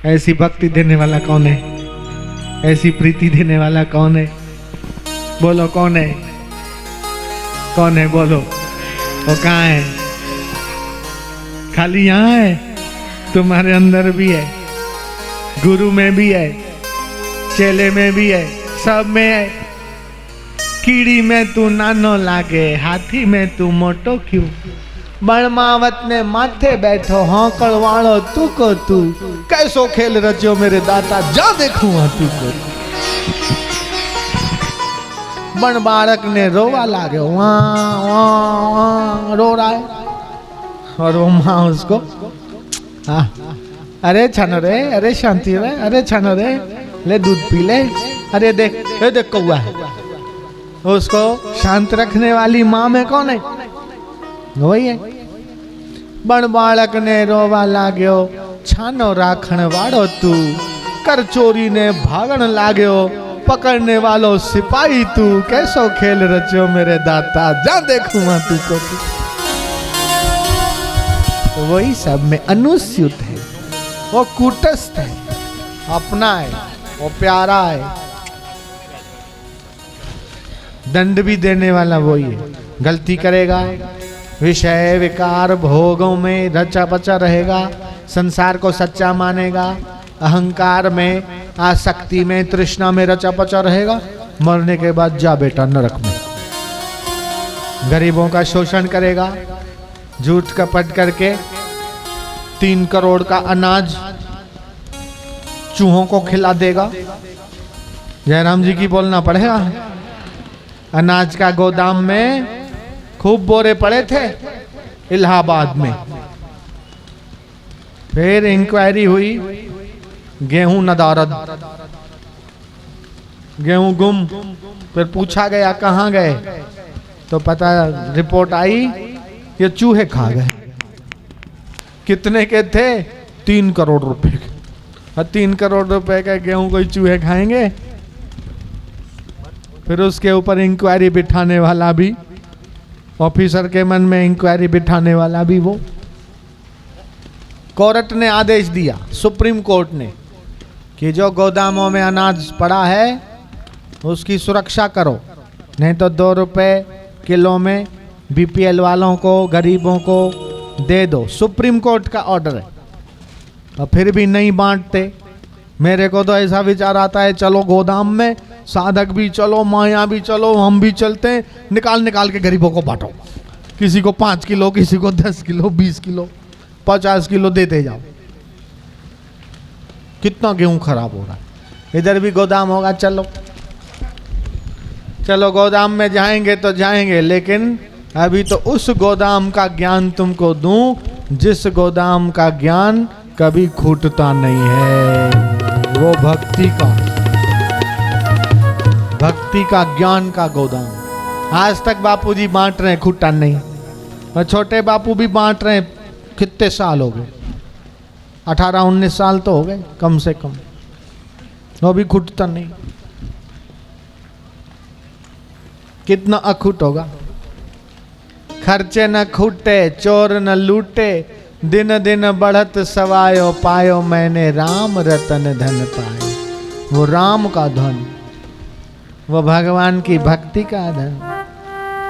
ऐसी भक्ति देने वाला कौन है? ऐसी प्रीति देने वाला कौन है? बोलो कौन है? कौन है बोलो? वो कहाँ है? खाली यहाँ है? तुम्हारे अंदर भी है, गुरु में भी है, चेले में भी है, सब में है। कीड़ी में तू नानो लागे, हाथी में तू मोटो क्यों? बणमावत ने माथे बैठो, हौकड़ वालो तू को तू। कैसो खेल रचो मेरे दाता, जा देखूंगा तू को। बण बालक ने रोवा लागे, वहाँ वहाँ वहाँ रो रहा है, और वो माँ उसको अरे छानो रे, अरे शांति रे, अरे छानो रे, ले दूध पी ले, अरे देख ये देख कौआ है। उसको शांत रखने वाली माँ में कौन है? वही है। बण बालक ने रोवा लाग्यो, छानो राखण वाड़ो तू। कर चोरी ने भागण लाग्यो, पकड़ने वालों सिपाही तू। कैसो खेल रचो मेरे दाता, जा देखूंगा तू को तू। तो वही सब में अनुस्यूत है, वो कूटस्थ है, अपना है, वो प्यारा है। दंड भी देने वाला वही है। गलती करेगा, विषय विकार भोगों में रचा पचा रहेगा, संसार को सच्चा मानेगा, अहंकार में, आसक्ति में, तृष्णा में रचा पचा रहेगा, मरने के बाद जा बेटा नरक में। गरीबों का शोषण करेगा, झूठ कपट करके 3 करोड़ का अनाज चूहों को खिला देगा। जयराम जी की बोलना पड़ेगा। अनाज का गोदाम में खूब बोरे पड़े थे इलाहाबाद में। फिर इंक्वायरी हुई, गेहूं नदारद, गेहूं गुम। फिर पूछा गया कहाँ गए, तो पता रिपोर्ट आई ये चूहे खा गए। कितने के थे? 3 करोड़ रुपए के। 3 करोड़ रुपए का गेहूं कोई चूहे खाएंगे? फिर उसके ऊपर इंक्वायरी बिठाने वाला भी, ऑफिसर के मन में इंक्वायरी बिठाने वाला भी वो। कोर्ट ने आदेश दिया, सुप्रीम कोर्ट ने, कि जो गोदामों में अनाज पड़ा है उसकी सुरक्षा करो, नहीं तो 2 रुपए किलो में बीपीएल वालों को, गरीबों को दे दो। सुप्रीम कोर्ट का ऑर्डर है। और फिर भी नहीं बांटते। मेरे को तो ऐसा विचार आता है, चलो गोदाम में, साधक भी चलो, माया भी चलो, हम भी चलते हैं, निकाल निकाल के गरीबों को बांटो। किसी को 5 किलो, किसी को 10 किलो, 20 किलो, 50 किलो देते जाओ। कितना गेहूं खराब हो रहा है। इधर भी गोदाम होगा, चलो चलो गोदाम में जाएंगे तो जाएंगे, लेकिन अभी तो उस गोदाम का ज्ञान तुमको दूं जिस गोदाम का ज्ञान कभी खूटता नहीं है। वो भक्ति का ज्ञान का गोदाम। आज तक बापूजी बांट रहे हैं, खूटा नहीं। और छोटे बापू भी बांट रहे हैं। कितने साल हो गए? 18-19 साल तो हो गए कम से कम। वो भी खूटता नहीं। कितना अखूट होगा। खर्चे न खूटे, चोर न लूटे, दिन दिन बढ़त सवायो, पायो मैंने राम रतन धन पाए। वो राम का धन, वो भगवान की भक्ति का धन।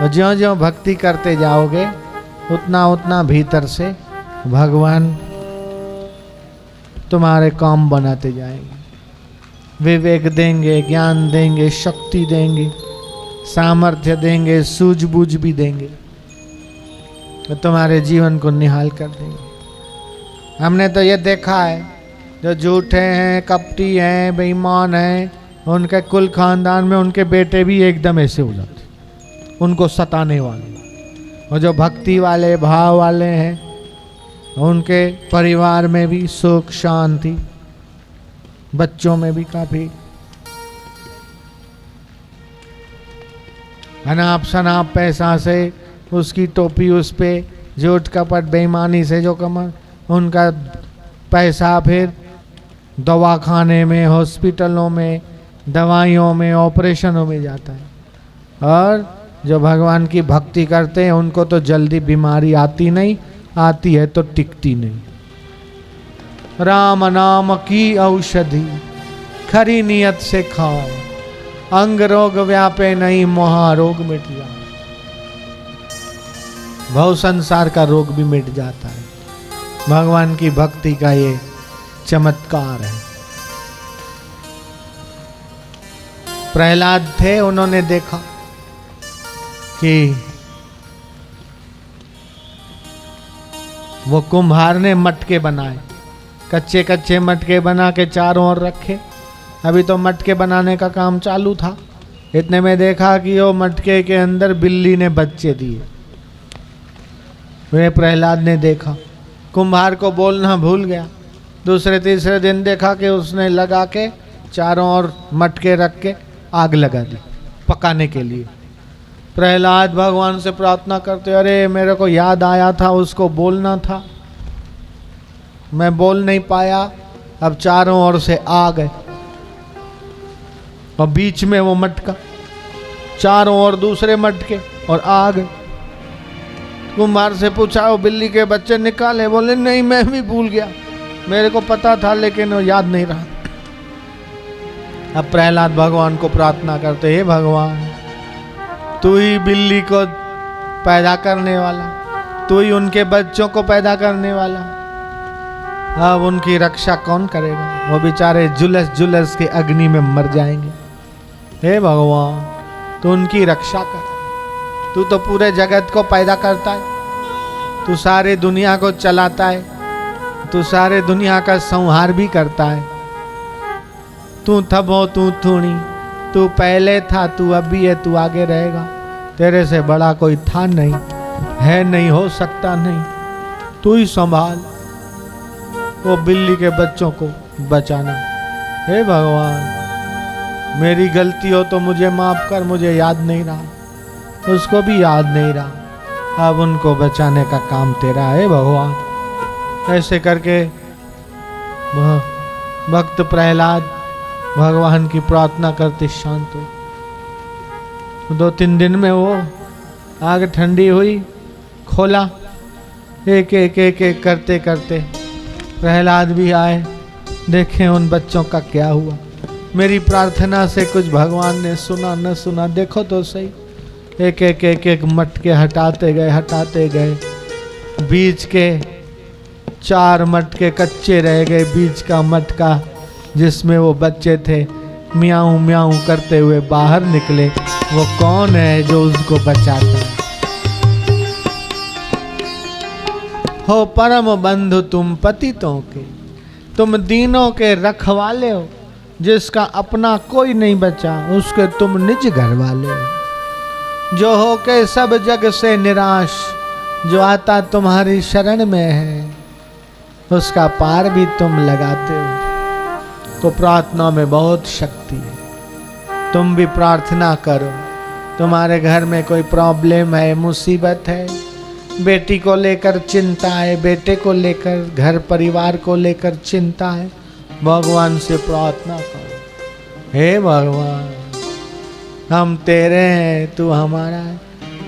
और ज्यों ज्यों भक्ति करते जाओगे उतना उतना भीतर से भगवान तुम्हारे काम बनाते जाएंगे। विवेक देंगे, ज्ञान देंगे, शक्ति देंगे, सामर्थ्य देंगे, सूझबूझ भी देंगे, तो तुम्हारे जीवन को निहाल कर देंगे। हमने तो ये देखा है, जो झूठे हैं, कपटी हैं, बेईमान हैं, उनके कुल खानदान में उनके बेटे भी एकदम ऐसे हो जाते, उनको सताने वाले। और जो भक्ति वाले, भाव वाले हैं, उनके परिवार में भी सुख शांति, बच्चों में भी काफी। अनाप शनाप पैसा से, उसकी टोपी उस पे, झूठ कपट बेईमानी से जो कमा, उनका पैसा फिर दवाखाने में, हॉस्पिटलों में, दवाइयों में, ऑपरेशनों में जाता है। और जो भगवान की भक्ति करते हैं उनको तो जल्दी बीमारी आती नहीं, आती है तो टिकती नहीं। राम नाम की औषधि खरी नियत से खाओ, अंग रोग व्यापे नहीं महारोग मिट जाए। भव संसार का रोग भी मिट जाता है। भगवान की भक्ति का ये चमत्कार है। प्रहलाद थे, उन्होंने देखा कि वो कुम्हार ने मटके बनाए, कच्चे कच्चे मटके बना के चारों ओर रखे। अभी तो मटके बनाने का काम चालू था, इतने में देखा कि वो मटके के अंदर बिल्ली ने बच्चे दिए। वे प्रहलाद ने देखा, कुम्हार को बोलना भूल गया। दूसरे तीसरे दिन देखा कि उसने लगा के चारों ओर मटके रख के आग लगा दी पकाने के लिए। प्रहलाद भगवान से प्रार्थना करते, अरे मेरे को याद आया था, उसको बोलना था, मैं बोल नहीं पाया। अब चारों ओर से आग है और बीच में वो मटका, चारों ओर दूसरे मटके और आग। कुम्हार से पूछा, वो बिल्ली के बच्चे निकाले? बोले नहीं, मैं भी भूल गया, मेरे को पता था लेकिन वो याद नहीं रहा। अब प्रहलाद भगवान को प्रार्थना करते, हे भगवान, तू ही बिल्ली को पैदा करने वाला, तू ही उनके बच्चों को पैदा करने वाला, अब उनकी रक्षा कौन करेगा? वो बेचारे जुलस जुलस के अग्नि में मर जाएंगे। हे भगवान, तू उनकी रक्षा कर। तू तो पूरे जगत को पैदा करता है, तू सारे दुनिया को चलाता है, तू सारे दुनिया का संहार भी करता है। तू थबो तू थूणी, तू पहले था, तू अभी है, तू आगे रहेगा। तेरे से बड़ा कोई था नहीं, है नहीं, हो सकता नहीं। तू ही संभाल वो बिल्ली के बच्चों को बचाना। हे भगवान, मेरी गलती हो तो मुझे माफ कर, मुझे याद नहीं रहा, उसको भी याद नहीं रहा, अब उनको बचाने का काम तेरा है भगवान। ऐसे करके भक्त प्रहलाद भगवान की प्रार्थना करते शांत हुए। 2-3 दिन में वो आग ठंडी हुई, खोला, एक एक एक एक करते करते प्रहलाद भी आए, देखें उन बच्चों का क्या हुआ। मेरी प्रार्थना से कुछ भगवान ने सुना न सुना, देखो तो सही। एक एक एक एक मटके हटाते गए, बीच के 4 मटके कच्चे रह गए। बीच का मटका जिसमें वो बच्चे थे म्याऊं म्याऊं करते हुए बाहर निकले। वो कौन है जो उसको बचाता है? हो परम बंधु तुम पतितों के, तुम दीनों के रखवाले हो। जिसका अपना कोई नहीं बचा, उसके तुम निज घर वाले हो। जो हो के सब जग से निराश, जो आता तुम्हारी शरण में है, उसका पार भी तुम लगाते हो। तो प्रार्थना में बहुत शक्ति है। तुम भी प्रार्थना करो। तुम्हारे घर में कोई प्रॉब्लम है, मुसीबत है, बेटी को लेकर चिंता है, बेटे को लेकर, घर परिवार को लेकर चिंता है, भगवान से प्रार्थना करो। हे भगवान, हम तेरे हैं, तू हमारा है,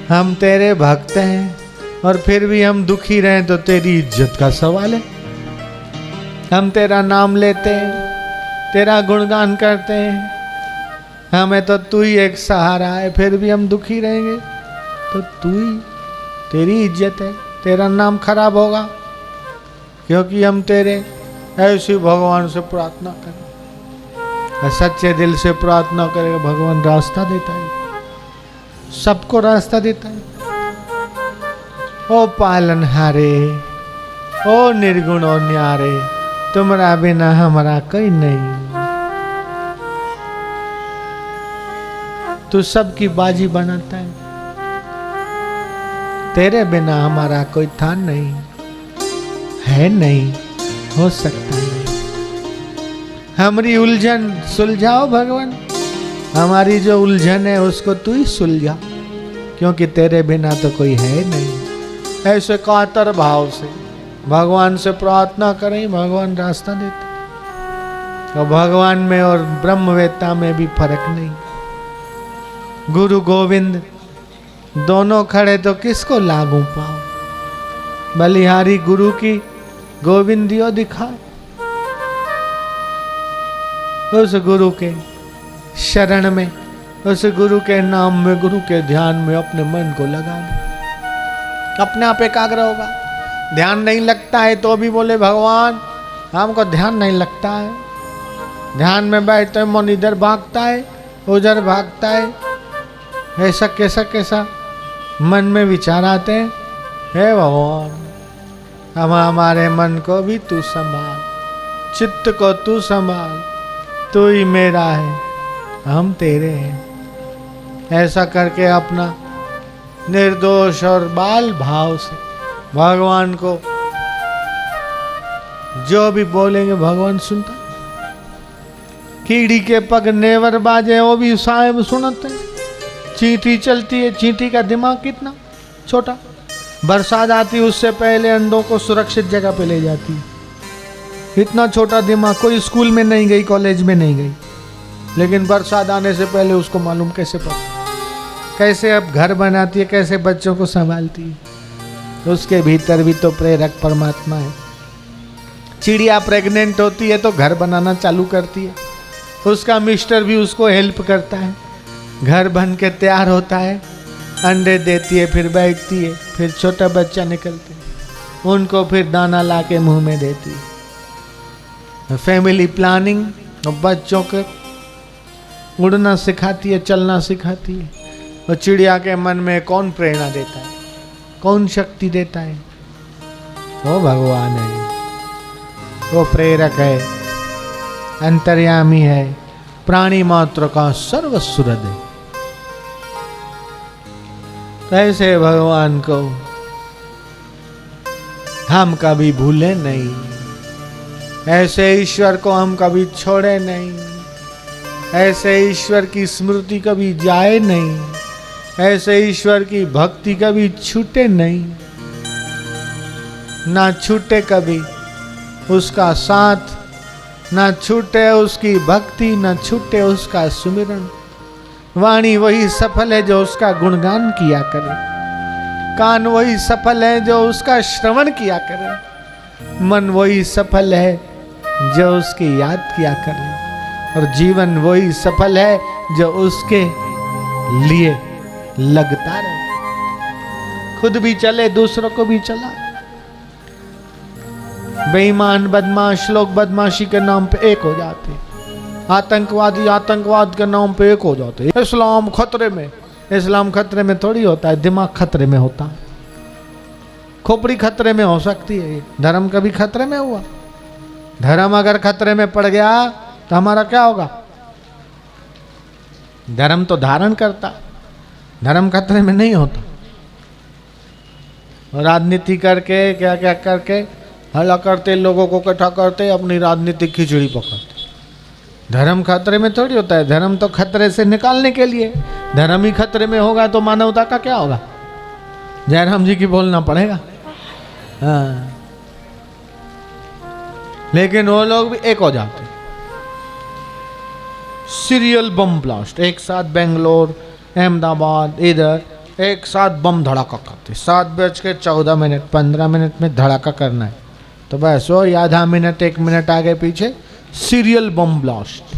हम तेरे भक्त हैं, और फिर भी हम दुखी रहें तो तेरी इज्जत का सवाल है। हम तेरा नाम लेते हैं, तेरा गुणगान करते हैं, हमें तो तू ही एक सहारा है, फिर भी हम दुखी रहेंगे तो तू ही, तेरी इज्जत है, तेरा नाम खराब होगा क्योंकि हम तेरे। ऐसी भगवान से प्रार्थना करें, सच्चे दिल से प्रार्थना करेगा, भगवान रास्ता देता है, सबको रास्ता देता है। ओ पालनहारे, ओ निर्गुण और न्यारे, तुम्हारा बिना हमारा कोई नहीं। तू सबकी बाजी बनाता है, तेरे बिना हमारा कोई था नहीं, है नहीं, हो सकता नहीं। हमारी उलझन सुलझाओ भगवान, हमारी जो उलझन है उसको तू ही सुलझा, क्योंकि तेरे बिना तो कोई है नहीं। ऐसे कातर भाव से भगवान से प्रार्थना करें, भगवान रास्ता देते। और भगवान में और ब्रह्मवेत्ता में भी फर्क नहीं। गुरु गोविंद दोनों खड़े तो किसको लागू पाओ? बलिहारी गुरु की गोविंदियो दिखा, उस गुरु के शरण में, उस गुरु के नाम में, गुरु के ध्यान में अपने मन को लगा दो, अपने आप एकाग्र होगा। ध्यान नहीं लगता है तो भी बोले भगवान हमको ध्यान नहीं लगता है। ध्यान में बैठते मन इधर भागता है उधर भागता है, ऐसा कैसा कैसा मन में विचार आते हैं। हे भगवान हम हमारे मन को भी तू संभाल, चित्त को तू संभाल, तू ही मेरा है, हम तेरे हैं। ऐसा करके अपना निर्दोष और बाल भाव से भगवान को जो भी बोलेंगे भगवान सुनता। कीड़ी के पग नेवर बाजे वो भी साहेब सुनते। चींटी चलती है, चींटी का दिमाग कितना छोटा, बरसात आती उससे पहले अंडों को सुरक्षित जगह पे ले जाती। इतना छोटा दिमाग, कोई स्कूल में नहीं गई, कॉलेज में नहीं गई, लेकिन बरसात आने से पहले उसको मालूम कैसे पता, कैसे अब घर बनाती है, कैसे बच्चों को संभालती है। उसके भीतर भी तो प्रेरक परमात्मा है। चिड़िया प्रेग्नेंट होती है तो घर बनाना चालू करती है, उसका मिस्टर भी उसको हेल्प करता है, घर बन के तैयार होता है, अंडे देती है, फिर बैठती है, फिर छोटा बच्चा निकलते हैं, उनको फिर दाना ला के मुँह में देती है। फैमिली प्लानिंग, बच्चों को उड़ना सिखाती है, चलना सिखाती है। और चिड़िया के मन में कौन प्रेरणा देता है, कौन शक्ति देता है? वो भगवान है, वो प्रेरक है, अंतर्यामी है, प्राणी मात्र का सर्वस्व है। ऐसे भगवान को हम कभी भूले नहीं, ऐसे ईश्वर को हम कभी छोड़े नहीं, ऐसे ईश्वर की स्मृति कभी जाए नहीं, ऐसे ईश्वर की भक्ति कभी छूटे नहीं, ना छूटे कभी उसका साथ, ना छूटे उसकी भक्ति, ना छूटे उसका सुमिरन। वाणी वही सफल है जो उसका गुणगान किया करे, कान वही सफल है जो उसका श्रवण किया करे, मन वही सफल है जो उसकी याद किया करे, और जीवन वही सफल है जो उसके लिए लगता रहे, खुद भी चले दूसरों को भी चला। बेईमान बदमाश लोग बदमाशी के नाम पे एक हो जाते, आतंकवादी आतंकवाद के नाम पे एक हो जाते। इस्लाम खतरे में, इस्लाम खतरे में थोड़ी होता है, दिमाग खतरे में होता है, खोपड़ी खतरे में हो सकती है। धर्म कभी खतरे में हुआ? धर्म अगर खतरे में पड़ गया तो हमारा क्या होगा? धर्म तो धारण करता, धर्म खतरे में नहीं होता। राजनीति करके क्या क्या करके हल्ला करते, लोगों को इकट्ठा करते, अपनी राजनीतिक खिचड़ी पकाते। धर्म खतरे में थोड़ी होता है, धर्म तो खतरे से निकालने के लिए। धर्म ही खतरे में होगा तो मानवता का क्या होगा? जयराम जी की बोलना पड़ेगा। हाँ, लेकिन वो लोग भी एक हो जाते। सीरियल बम ब्लास्ट, एक साथ बेंगलोर अहमदाबाद इधर एक साथ बम धड़ाका करते। 7:14 15 मिनट में धड़ाका करना है तो बस वो आधा मिनट 1 मिनट आगे पीछे सीरियल बम ब्लास्ट,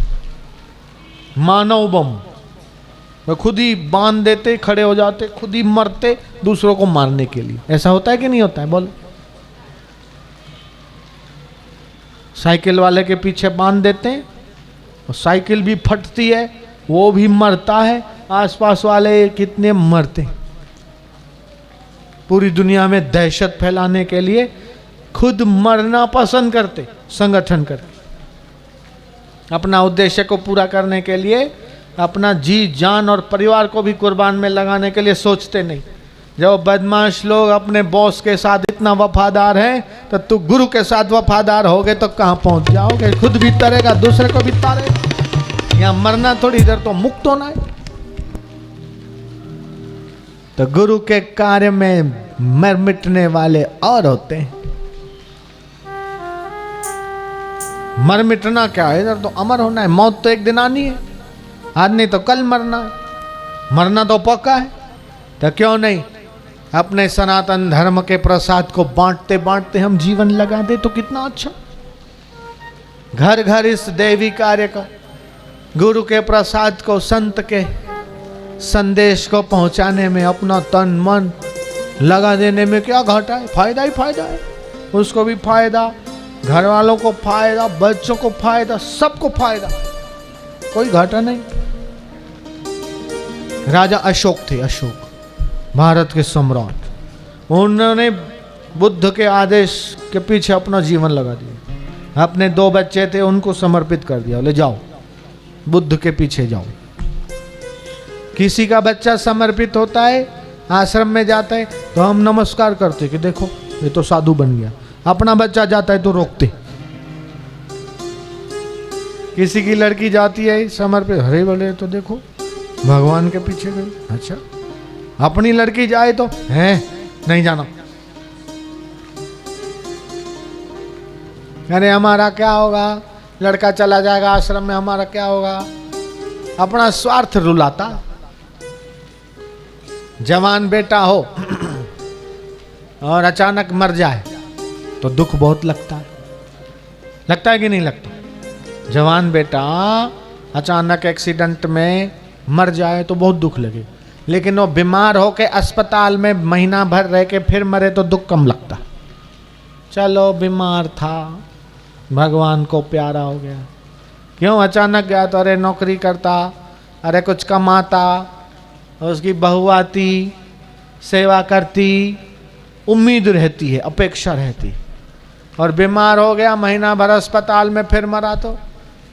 मानव बम। तो खुद ही बांध देते, खड़े हो जाते, खुद ही मरते दूसरों को मारने के लिए। ऐसा होता है कि नहीं होता है? बोलो। साइकिल वाले के पीछे बांध देते हैं और साइकिल भी फटती है, वो भी मरता है, आसपास वाले कितने मरते। पूरी दुनिया में दहशत फैलाने के लिए खुद मरना पसंद करते, संगठन करके अपना उद्देश्य को पूरा करने के लिए, अपना जी जान और परिवार को भी कुर्बान में लगाने के लिए सोचते नहीं। जब बदमाश लोग अपने बॉस के साथ इतना वफादार हैं तो तू गुरु के साथ वफादार होगे तो कहाँ पहुंच जाओगे? खुद भी तरेगा, दूसरे को भी तारेगा। यहाँ मरना थोड़ी, इधर तो मुक्त होना है। तो गुरु के कार्य में मर मिटने वाले और होते हैं। मर मिटना क्या है? इधर तो अमर होना है। मौत तो एक दिन आनी है, आज नहीं तो कल मरना है। मरना तो पक्का है, तो क्यों नहीं अपने सनातन धर्म के प्रसाद को बांटते बांटते हम जीवन लगा दे तो कितना अच्छा। घर घर इस दैवी कार्य का गुरु के प्रसाद को, संत के संदेश को पहुंचाने में अपना तन मन लगा देने में क्या घाटा है? फायदा ही फायदा है। उसको भी फायदा, घर वालों को फायदा, बच्चों को फायदा, सबको फायदा, कोई घाटा नहीं। राजा अशोक थे, अशोक भारत के सम्राट। उन्होंने बुद्ध के आदेश के पीछे अपना जीवन लगा दिया। अपने 2 बच्चे थे, उनको समर्पित कर दिया, बोले जाओ बुद्ध के पीछे जाओ। किसी का बच्चा समर्पित होता है, आश्रम में जाता है, तो हम नमस्कार करते कि देखो ये तो साधु बन गया। अपना बच्चा जाता है तो रोकते। किसी की लड़की जाती है समर्पित, अरे बोले तो देखो भगवान के पीछे गई। अच्छा, अपनी लड़की जाए तो है नहीं जाना, अरे हमारा क्या होगा, लड़का चला जाएगा आश्रम में, हमारा क्या होगा। अपना स्वार्थ रुलाता। जवान बेटा हो और अचानक मर जाए तो दुख बहुत लगता है। लगता है कि नहीं लगता? जवान बेटा अचानक एक्सीडेंट में मर जाए तो बहुत दुख लगे, लेकिन वो बीमार होके अस्पताल में महीना भर रह के फिर मरे तो दुख कम लगता। चलो बीमार था, भगवान को प्यारा हो गया। क्यों अचानक गया तो अरे नौकरी करता, अरे कुछ कमाता, उसकी बहू आती, सेवा करती, उम्मीद रहती है, अपेक्षा रहती। और बीमार हो गया, महीना भर अस्पताल में, फिर मरा तो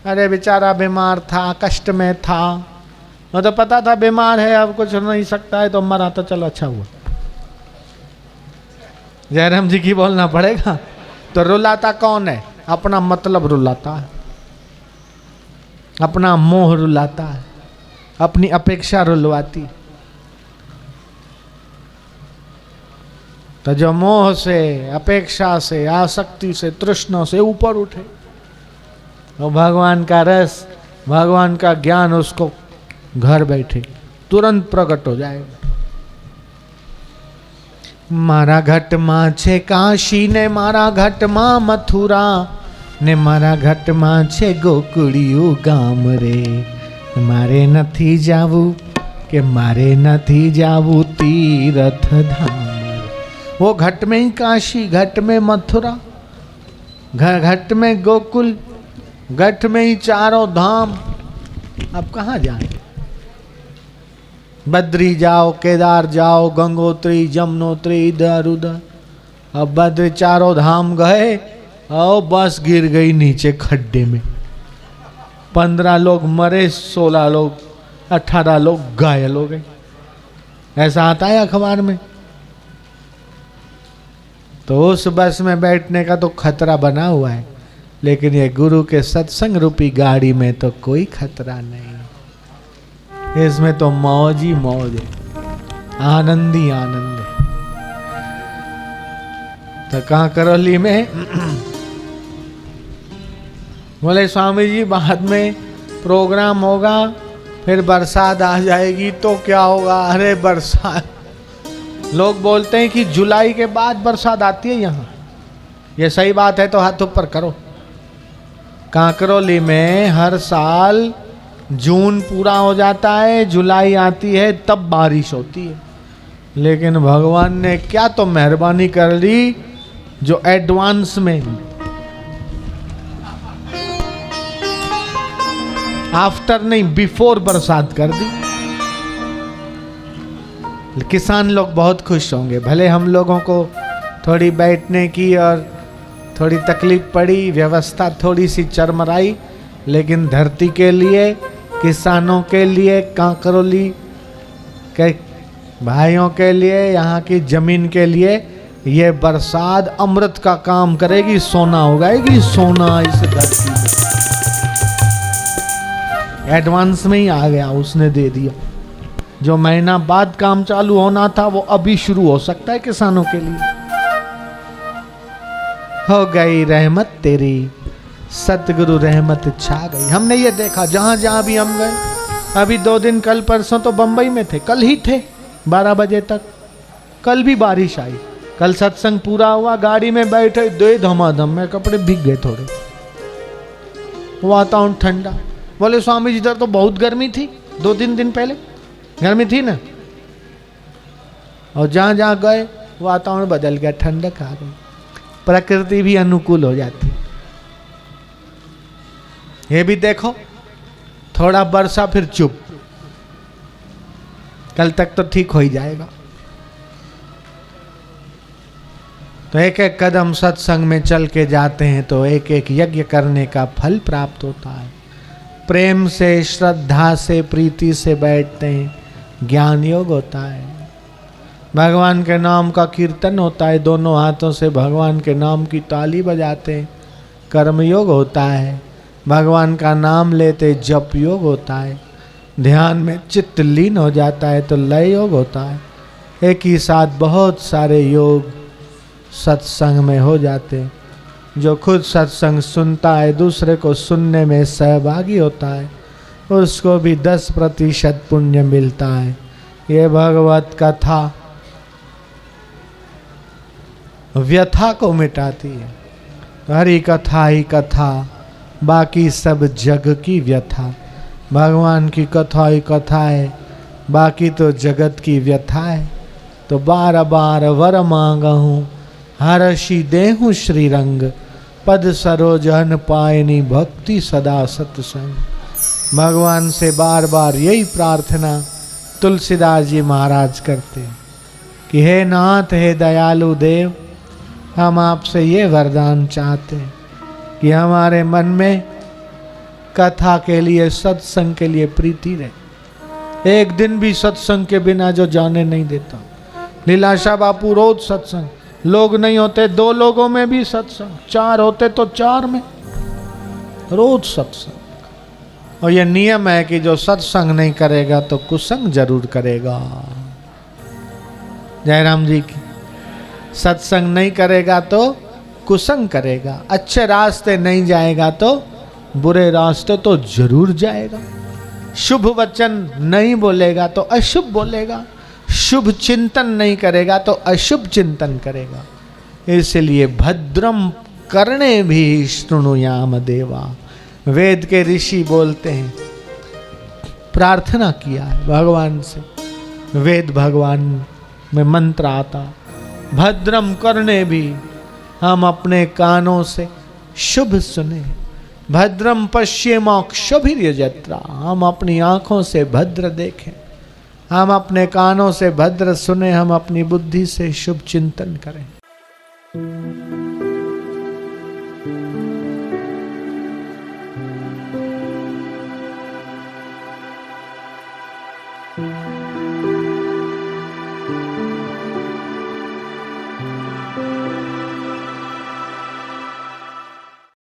अरे बेचारा बीमार था, कष्ट में था, वो तो पता था बीमार है, अब कुछ नहीं सकता है, तो मरा तो चलो अच्छा हुआ। जयराम जी की बोलना पड़ेगा। तो रुलाता कौन है? अपना मतलब रुलाता है, अपना मोह रुलाता है, अपनी अपेक्षा रुलवाती। तो जो मोह से, अपेक्षा से, आसक्ति से, तृष्णा से ऊपर उठे, तो भगवान का रस, भगवान का ज्ञान उसको घर बैठे तुरंत प्रकट हो जाएगा। मारा घट मां छे काशी ने, मारा घट मां मथुरा ने, मारा घट मां छे गोकुड़ियो गाम रे। मारे नथी जावू के मारे नथी जावू तीरथ धाम। वो घट में ही काशी, घट में मथुरा, घट में गोकुल, घट में ही चारों धाम। अब कहाँ जाएंगे? बद्री जाओ, केदार जाओ, गंगोत्री, जमुनोत्री, इधर उधर। अब बद्री चारों धाम गए और बस गिर गई नीचे खड्डे में। 15 लोग मरे, 16 लोग, 18 लोग घायल हो गए। ऐसा आता है अखबार में। तो उस बस में बैठने का तो खतरा बना हुआ है, लेकिन ये गुरु के सत्संग रूपी गाड़ी में तो कोई खतरा नहीं। इसमें तो मौज ही मौज है, आनंद ही आनंद है। तो कांकरोली में बोले स्वामी जी बाद में प्रोग्राम होगा, फिर बरसात आ जाएगी तो क्या होगा? अरे बरसात, लोग बोलते हैं कि जुलाई के बाद बरसात आती है यहाँ। ये सही बात है तो हाथ ऊपर करो। कांकरोली में हर साल जून पूरा हो जाता है, जुलाई आती है, तब बारिश होती है। लेकिन भगवान ने क्या तो मेहरबानी कर ली, जो एडवांस में आफ्टर नहीं बिफोर बरसात कर दी। किसान लोग बहुत खुश होंगे। भले हम लोगों को थोड़ी बैठने की और थोड़ी तकलीफ पड़ी, व्यवस्था थोड़ी सी चरमराई, लेकिन धरती के लिए, किसानों के लिए, कांकरोली के भाइयों के लिए, यहाँ की जमीन के लिए ये बरसात अमृत का काम करेगी, सोना उगाएगी, सोना इस धरती में। एडवांस में ही आ गया, उसने दे दिया। जो महीना बाद काम चालू होना था वो अभी शुरू हो सकता है किसानों के लिए। हो गई रहमत तेरी, सतगुरु रहमत छा गई। हमने ये देखा जहां जहां भी हम गए। अभी 2 दिन, कल परसों तो बंबई में थे, कल ही थे 12 बजे तक। कल भी बारिश आई, कल सत्संग पूरा हुआ, गाड़ी में बैठे दे धमाधम में कपड़े भीग गए थोड़े, वातावरण ठंडा। बोले स्वामी जी इधर तो बहुत गर्मी थी, 2-3 दिन पहले गर्मी थी ना। और जहां जहां गए वातावरण बदल गया, ठंडक आ गई, प्रकृति भी अनुकूल हो जाती। ये भी देखो, थोड़ा बरसा फिर चुप, कल तक तो ठीक हो ही जाएगा। तो एक एक कदम सत्संग में चल के जाते हैं तो एक एक यज्ञ करने का फल प्राप्त होता है। प्रेम से, श्रद्धा से, प्रीति से बैठते हैं, ज्ञान योग होता है। भगवान के नाम का कीर्तन होता है, दोनों हाथों से भगवान के नाम की ताली बजाते हैं, कर्म योग होता है। भगवान का नाम लेते जप योग होता है। ध्यान में चित्त लीन हो जाता है तो लय योग होता है। एक ही साथ बहुत सारे योग सत्संग में हो जाते हैं। जो खुद सत्संग सुनता है, दूसरे को सुनने में सहभागी होता है, उसको भी 10% पुण्य मिलता है। ये भगवत कथा व्यथा को मिटाती है। हरि कथा ही कथा, बाकी सब जग की व्यथा। भगवान की कथा ही कथा है, बाकी तो जगत की व्यथा है। तो बार बार वर मांगहूँ, हरषि देहु श्री रंग, पद सरोजन पायनी भक्ति सदा सत्संग। भगवान से बार बार यही प्रार्थना तुलसीदास जी महाराज करते हैं कि हे नाथ, हे दयालु देव, हम आपसे ये वरदान चाहते हैं कि हमारे मन में कथा के लिए, सत्संग के लिए प्रीति रहे। एक दिन भी सत्संग के बिना जो जाने नहीं देता। लीलाशाह बापू रोज सत्संग, लोग नहीं होते 2 लोगों में भी सत्संग, 4 होते तो 4 में, रोज सत्संग। और ये नियम है कि जो सत्संग नहीं करेगा तो कुसंग जरूर करेगा। जयराम जी की, सत्संग नहीं करेगा तो कुसंग करेगा। अच्छे रास्ते नहीं जाएगा तो बुरे रास्ते तो जरूर जाएगा। शुभ वचन नहीं बोलेगा तो अशुभ बोलेगा। शुभ चिंतन नहीं करेगा तो अशुभ चिंतन करेगा। इसलिए भद्रम करणे भी शृणुयाम देवा। वेद के ऋषि बोलते हैं, प्रार्थना किया है भगवान से, वेद भगवान में मंत्र आता, भद्रम करने भी, हम अपने कानों से शुभ सुने। भद्रम पश्येमाक्षभिर्यजत्रा, हम अपनी आंखों से भद्र देखें, हम अपने कानों से भद्र सुने, हम अपनी बुद्धि से शुभ चिंतन करें।